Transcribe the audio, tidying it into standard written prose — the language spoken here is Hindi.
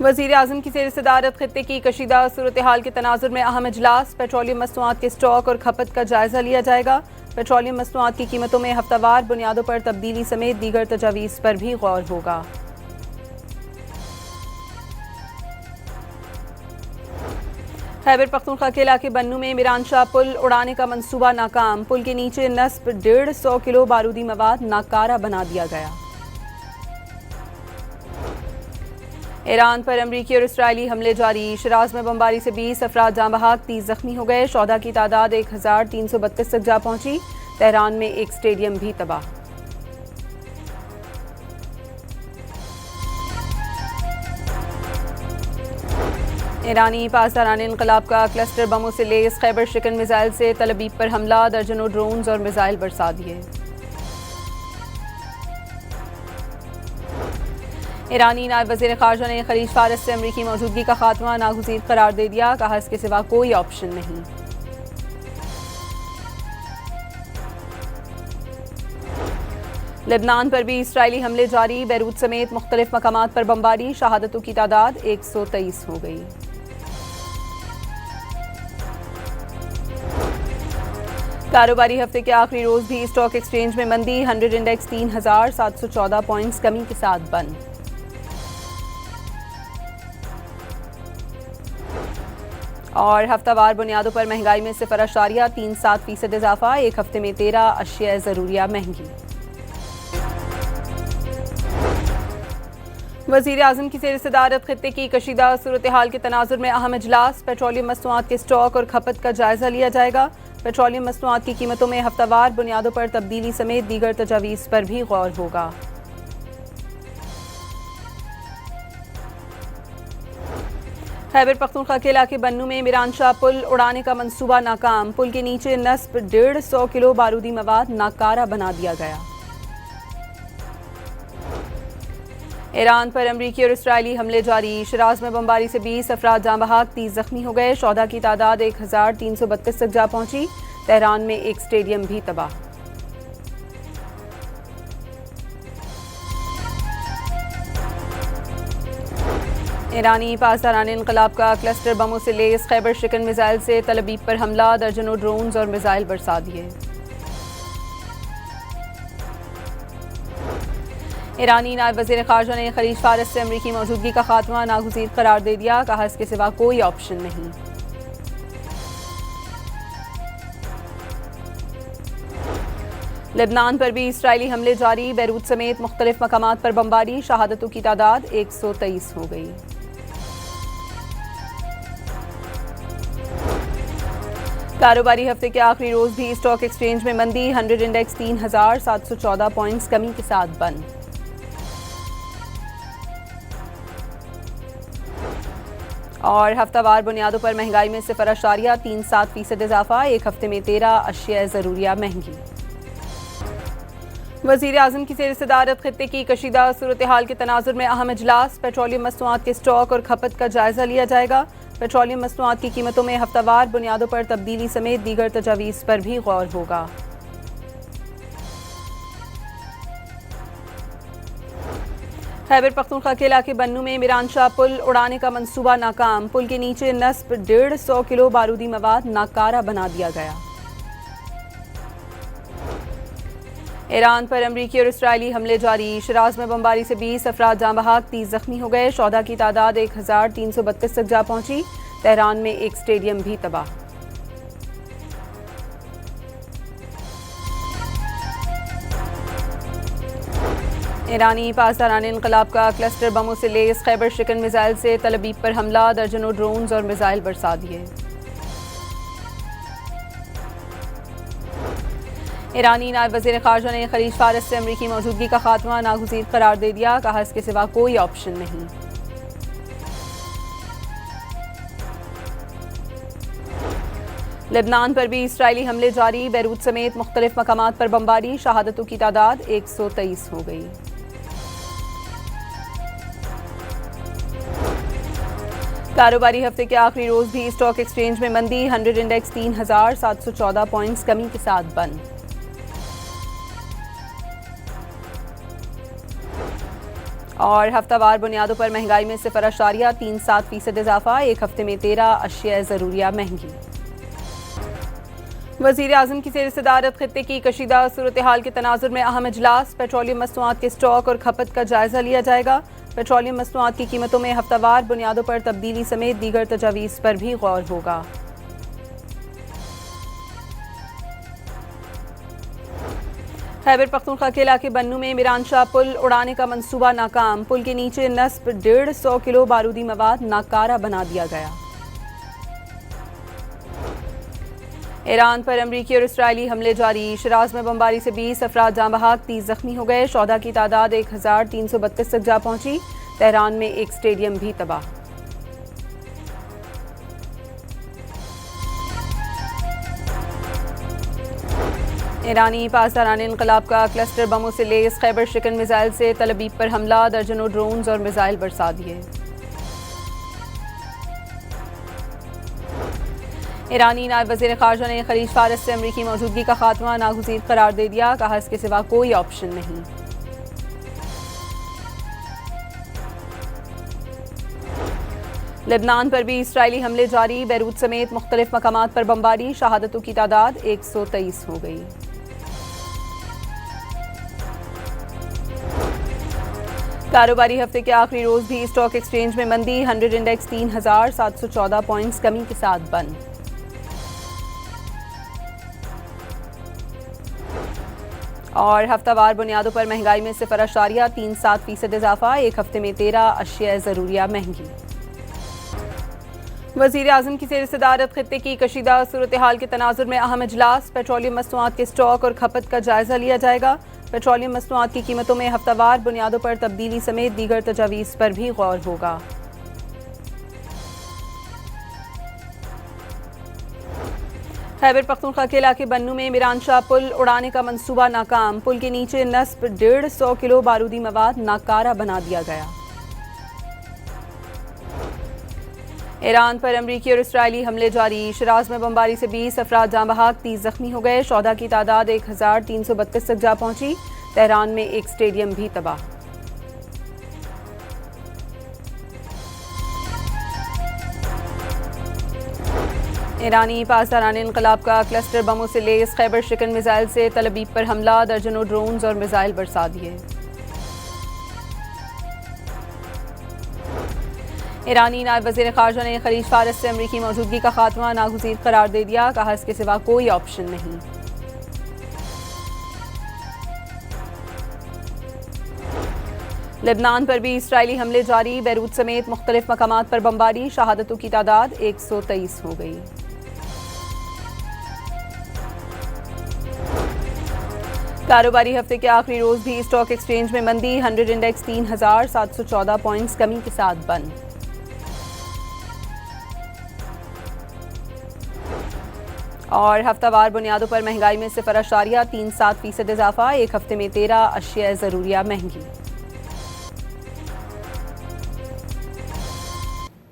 वज़ीर आज़म की ज़ेर सदारत खित्ते की कशीदा सूरत हाल के तनाजुर में अहम इजलास। पेट्रोलियम मसनूआत के स्टॉक और खपत का जायज़ा लिया जाएगा। पेट्रोलियम मसनूआत की कीमतों में हफ्तावार बुनियादों पर तब्दीली समेत दीगर तजावीज़ पर भी गौर होगा। खैबर पख्तूनख्वा के इलाके बन्नू में मिरानशाह पुल उड़ाने का मंसूबा नाकाम। पुल के नीचे नस्ब 150 किलो बारूदी मवाद नाकारा बना दिया गया। ईरान पर अमरीकी और इसराइली हमले जारी। शिराज में बमबारी से 20 अफराद जाँ बहक, 30 जख्मी हो गए। शौदा की तादाद 1332 तक जा पहुंची। तेहरान में एक स्टेडियम भी तबाह। ईरानी पासदारान इनकलाब का क्लस्टर बमों से लेस खैबर शिकन मिसाइल से तल अबीब पर हमला। दर्जनों ड्रोन्स और मिसाइल बरसा दिए। ईरानी नायब वज़ीर ख़ारजा ने खलीज फारस से अमरीकी मौजूदगी का खात्मा नागुज़ीर करार दे दिया। कहा इसके सिवा कोई ऑप्शन नहीं। लेबनान पर भी इसराइली हमले जारी। बैरूत समेत मुख्तलिफ मकामात पर बमबारी। शहादतों की तादाद 123 हो गई। कारोबारी हफ्ते के आखिरी रोज भी स्टॉक एक्सचेंज में मंदी। 100 इंडेक्स 3714 पॉइंट्स कमी के साथ बंद। और हफ्तावार बुनियादों पर महंगाई में 0.37% इजाफा। एक हफ्ते में 13 अशिया ज़रूरिया महंगी। वज़ीर आज़म की ज़ेर सदारत खित्ते की कशीदा सूरत हाल के तनाजुर में अहम इजलास। पेट्रोलियम मसनूआत के स्टॉक और खपत का जायज़ा लिया जाएगा। पेट्रोलियम मसनूआत की कीमतों में हफ्तावार बुनियादों पर तब्दीली समेत दीगर तजावीज़ पर भी गौर होगा। खैबर पख्तूनख्वा के इलाके बन्नू में मिरानशाह पुल उड़ाने का मंसूबा नाकाम। पुल के नीचे नस्ब 150 किलो बारूदी मवाद नाकारा बना दिया गया। ईरान पर अमरीकी और इसराइली हमले जारी। शिराज में बमबारी से 20 अफराद जाँ बहक, 30 जख्मी हो गए। शौदा की तादाद 1332 तक जा पहुंची। तेहरान में एक स्टेडियम भी तबाह। ईरानी पासदारान इनकलाब का क्लस्टर बमों से लेस खैबर शिकन मिसाइल से तल अबीब पर हमला। दर्जनों ड्रोन्स और मिसाइल बरसा दिए। ईरानी नायब वज़ीर ख़ारजा ने खलीज फारस से अमरीकी मौजूदगी का खात्मा नागुज़ीर करार दे दिया। कहा इसके सिवा कोई ऑप्शन नहीं। लेबनान पर भी इसराइली हमले जारी। बैरूत समेत मुख्तलिफ मकामात पर बमबारी। शहादतों की तादाद 123 हो गई। कारोबारी हफ्ते के आखिरी रोज भी स्टॉक एक्सचेंज में मंदी। 100 इंडेक्स 3714 पॉइंट्स कमी के साथ बंद। और हफ्तावार बुनियादों पर महंगाई में 0.37% इजाफा। एक हफ्ते में 13 अशिया ज़रूरिया महंगी। वज़ीर आज़म की ज़ेर सदारत खित्ते की कशीदा सूरत हाल के तनाजुर में अहम इजलास। पेट्रोलियम मसनूआत के स्टॉक और खपत का जायज़ा लिया जाएगा। पेट्रोलियम मसनूआत की कीमतों में हफ्तावार बुनियादों पर तब्दीली समेत दीगर तजावीज़ पर भी गौर होगा। खैबर पख्तूनख्वा के इलाके बन्नू में मिरानशाह पुल उड़ाने का मंसूबा नाकाम। पुल के नीचे नस्ब 150 किलो बारूदी मवाद नाकारा बना दिया गया। ईरान पर अमरीकी और इसराइली हमले जारी। शिराज में बमबारी से 20 अफराद जाँ बहक, 30 जख्मी हो गए। शौदा की तादाद 1332 तक जा पहुंची। तेहरान में एक स्टेडियम भी तबाह। ईरानी पासदारान इनकलाब का क्लस्टर बमों से लेस खैबर शिकन मिसाइल से तल अबीब पर हमला। दर्जनों ड्रोन्स और मिसाइल बरसा दिए। ईरानी नायब वज़ीर ख़ारजा ने खलीज फारस से अमरीकी मौजूदगी का खात्मा नागुज़ीर करार दे दिया। कहा इसके सिवा कोई ऑप्शन नहीं। लेबनान पर भी इसराइली हमले जारी। बैरूत समेत मुख्तलिफ मकामात पर बमबारी। शहादतों की तादाद 123 हो गई। कारोबारी हफ्ते के आखिरी रोज भी स्टॉक एक्सचेंज में मंदी। 100 इंडेक्स 3714 पॉइंट्स कमी के साथ बंद। और हफ्तावार बुनियादों पर महंगाई में 0.37% इजाफा, एक हफ्ते में 13 अशिया ज़रूरिया महंगी। वज़ीर आज़म की ज़ेर सदारत खित्ते की कशीदा सूरत हाल के तनाजुर में अहम इजलास, पेट्रोलियम मसनूआत के स्टॉक और खपत का जायजा लिया जाएगा। पेट्रोलियम मसनूआत की कीमतों में हफ्तावार बुनियादों पर तब्दीली समेत दीगर तजावीज़ पर भी गौर होगा। खैबर पख्तूनख्वा के इलाके बन्नू में मीरानशाह पुल उड़ाने का मंसूबा नाकाम, पुल के नीचे नस्ब 150 किलो बारूदी मवाद नाकारा बना दिया गया। ईरान पर अमरीकी और इसराइली हमले जारी, शिराज में बमबारी से 20 अफराद जाँ बहक, 30 जख्मी हो गए। शौदा की तादाद 1332 तक जा पहुंची। तेहरान में एक स्टेडियम भी तबाह। ईरानी पासदारान इनकलाब का क्लस्टर बमों से लेस खैबर शिकन मिसाइल से तल अबीब पर हमला, दर्जनों ड्रोन्स और मिसाइल बरसा दिए। ईरानी नायब वज़ीर ख़ारजा ने खलीज फारस से अमरीकी मौजूदगी का खात्मा नागुज़ीर करार दे दिया, कहा इसके सिवा कोई ऑप्शन नहीं। लेबनान पर भी इसराइली हमले जारी, बैरूत समेत मुख्तलिफ मकामात पर बमबारी, शहादतों की तादाद 123 हो गई। कारोबारी हफ्ते के आखिरी रोज भी स्टॉक एक्सचेंज में मंदी, 100 इंडेक्स 3714 पॉइंट्स कमी के साथ बंद। और हफ्तावार बुनियादों पर महंगाई में 0.37% इजाफा, एक हफ्ते में 13 अशिया ज़रूरिया महंगी। वज़ीर आज़म की ज़ेर सदारत खित्ते की कशीदा सूरत हाल के तनाजुर में अहम इजलास, पेट्रोलियम मसनूआत के स्टॉक और खपत का जायजा लिया जाएगा। पेट्रोलियम मसनूआत की कीमतों में हफ्तावार बुनियादों पर तब्दीली समेत दीगर तजावीज़ पर भी गौर होगा। खैबर पख्तूनख्वा के इलाके बन्नू में मीरानशाह पुल उड़ाने का मंसूबा नाकाम, पुल के नीचे नस्ब 150 किलो बारूदी मवाद नाकारा बना दिया गया। ईरान पर अमरीकी और इसराइली हमले जारी, शिराज में बमबारी से 20 अफराद जाँ बहक, 30 जख्मी हो गए। शौदा की तादाद 1332 तक जा पहुंची। तेहरान में एक स्टेडियम भी तबाह। ईरानी पासदारान इनकलाब का क्लस्टर बमों से लेस खैबर शिकन मिसाइल से तल अबीब पर हमला, दर्जनों ड्रोन्स और मिसाइल बरसा दिए। ईरानी नायब वज़ीर ख़ारजा ने खलीज फारस से अमरीकी मौजूदगी का खात्मा नागुज़ीर करार दे दिया, कहा इसके सिवा कोई ऑप्शन नहीं। लेबनान पर भी इसराइली हमले जारी, बैरूत समेत मुख्तलिफ मकामात पर बमबारी, शहादतों की तादाद 123 हो गई। कारोबारी हफ्ते के आखिरी रोज भी स्टॉक एक्सचेंज में मंदी, 100 इंडेक्स 3714 पॉइंट्स कमी के साथ बंद। और हफ्तावार बुनियादों पर महंगाई में 0.37% इजाफा, एक हफ्ते में 13 अशिया ज़रूरिया महंगी।